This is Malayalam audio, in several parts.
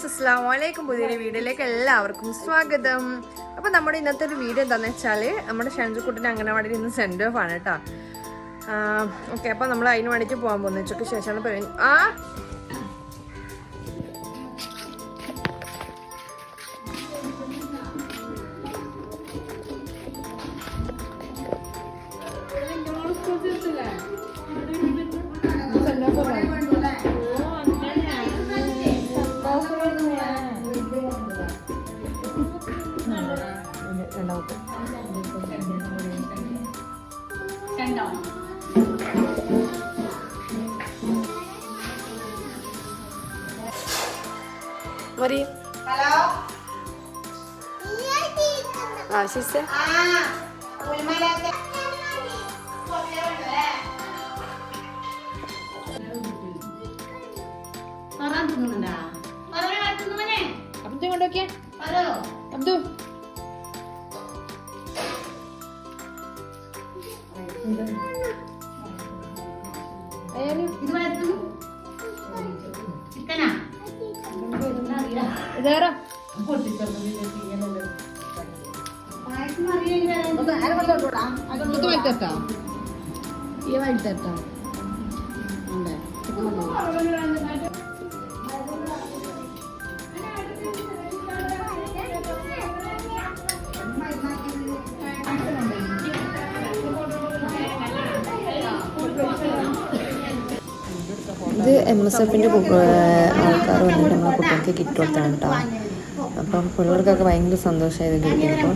അസ്സലാമു അലൈക്കും. പുതിയൊരു വീഡിയോയിലേക്ക് എല്ലാവർക്കും സ്വാഗതം. അപ്പോൾ നമ്മുടെ ഇന്നത്തെ ഒരു വീഡിയോ എന്താണെന്ന് വെച്ചാൽ നമ്മുടെ ഷൻജുക്കുട്ടിൻ്റെ അംഗനവാടിയിൽ ഇന്ന് സെൻഡ് ഓഫ് ആണ് കേട്ടോ. ഓക്കെ, അപ്പോൾ നമ്മൾ അതിന് വേണ്ടിയിട്ട് പോകാൻ പോകുന്നത് ഉച്ചയ്ക്ക് ശേഷമാണ് പറയുന്നത്. ഹലോ ആശിസ് അബ്ദു കൊണ്ടോക്കിയ അബ്ദു ഇതേറോ വൈകിട്ടോ ഈ വൈകിട്ടോ ഇത് MSFന്റെ ആൾക്കാർ വന്നിട്ട് നമ്മളെ കുട്ടികൾക്ക് കിറ്റ് കൊടുത്താണ് കേട്ടോ. അപ്പം പിള്ളേർക്കൊക്കെ ഭയങ്കര സന്തോഷമായത് കിട്ടിയപ്പോൾ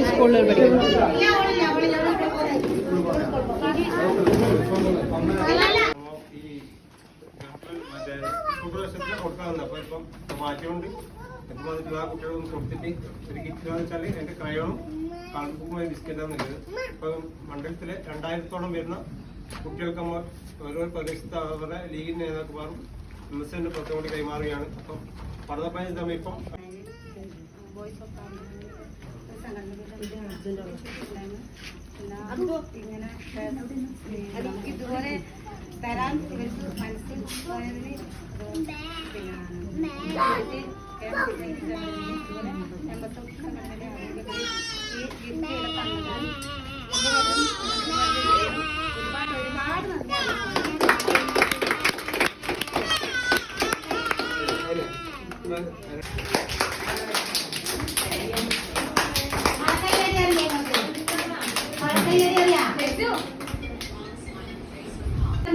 സ്കൂളിൽ പഠിക്കുന്നു. മാറ്റിയുണ്ട് ആ കുട്ടികളൊന്ന് കൊടുത്തിട്ട് ഒരു കിറ്റിലാന്ന് വെച്ചാൽ എൻ്റെ ക്രയോണും കളർബുക്കുമായി ബിസ്ക്കറ്റാണ് ഉള്ളത്. ഇപ്പം മണ്ഡലത്തിലെ 2000-ഓളം വരുന്ന കുട്ടികൾക്ക് നമ്മൾ ഓരോ പ്രദേശത്ത് അവരുടെ ലീഗിൻ്റെ നേതാക്കന്മാരും MSFന്റെ പുറത്തും കൂടി കൈമാറുകയാണ്. അപ്പം പഠനപ്പയൻ സമീപം ഇതുപോലെ തരാൻ ഇവർക്ക് മനസ്സിൽ പോയതിന്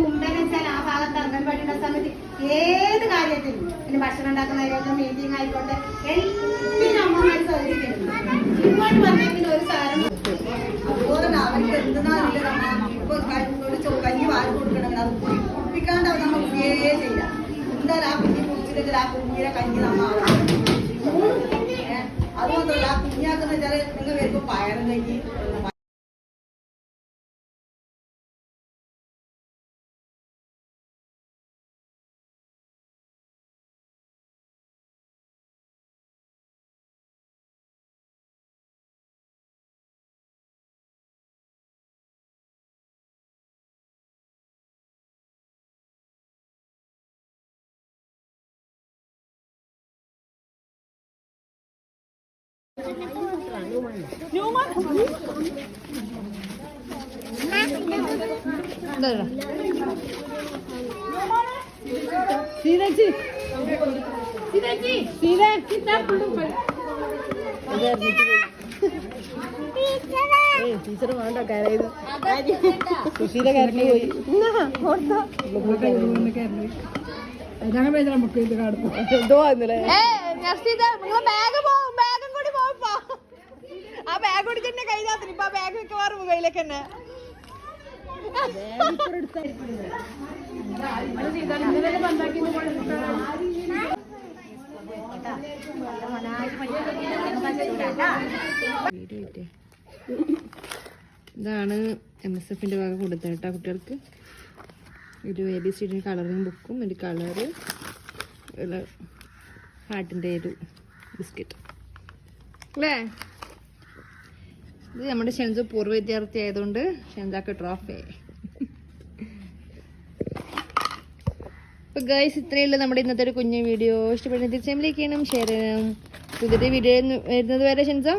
മുമ്പെന്ന് ആ ഭാഗത്ത് അംഗൻവാടിയുടെ സമയത്ത് ഏത് കാര്യത്തിനും പിന്നെ ഭക്ഷണം ഉണ്ടാക്കുന്ന ആയിക്കോട്ടെ, മീറ്റിംഗ് ആയിക്കോട്ടെ, എന്തിനും അമ്മമാര് സൗകര്യം ഇങ്ങോട്ട് വന്നേക്കിന് ഒരു സാധനം അതുപോലെ അവർക്ക് എന്തെന്നാ ഇപ്പൊ കഞ്ഞി വാരി കൊടുക്കണമെങ്കിൽ അത് കുടിപ്പിക്കാണ്ട് നമ്മൾ ഉപയോഗേ ചെയ്യാം. എന്തായാലും ആ കുഞ്ഞി കുടിച്ചില്ലെങ്കിൽ ആ കുഞ്ഞിനെ കഞ്ഞി നമ്മൾ അതുകൊണ്ടല്ല ആ കുഞ്ഞാക്കുന്ന വെച്ചാൽ നിങ്ങൾ വരുമ്പോ പയറും കഞ്ഞി ടീച്ചർ വേണ്ട കരയുന്നു. സുശീല കരഞ്ഞു പോയി. ഞങ്ങൾ നമുക്ക് ഇത് കാണുന്നു എന്തോ ആയിരുന്നില്ലേ. ആ ബാഗ് പിടിച്ചെന്നെ കയ്യിലാത്തിന് ഇപ്പൊ ആ ബാഗ് മിക്കവാറും മുകളിലേക്ക് തന്നെ. ഇതാണ് MSFന്റെ വക കൊടുത്തത് കേട്ടോ കുട്ടികൾക്ക്. ഒരു ABCD കളറിങ് ബുക്കും ഒരു കളറ് ഹാർട്ടിൻ്റെ ഒരു ബിസ്ക്കറ്റ് അല്ലേ. ഇത് നമ്മുടെ ഷെൻസു പൂർവ്വ വിദ്യാർത്ഥി ആയതുകൊണ്ട് ഷെൻസാക്ക് ട്രോഫി. അപ്പോൾ ഗൈസ് ഇത്രയുള്ള നമ്മുടെ ഇന്നത്തെ ഒരു കുഞ്ഞു വീഡിയോ. ഇഷ്ടപ്പെടുന്ന തീർച്ചയായും ലൈക്ക് ചെയ്യണം, ഷെയർ ചെയ്യണം. പുതിയ വീഡിയോ വരുന്നത് വരെ ഷെൻസോ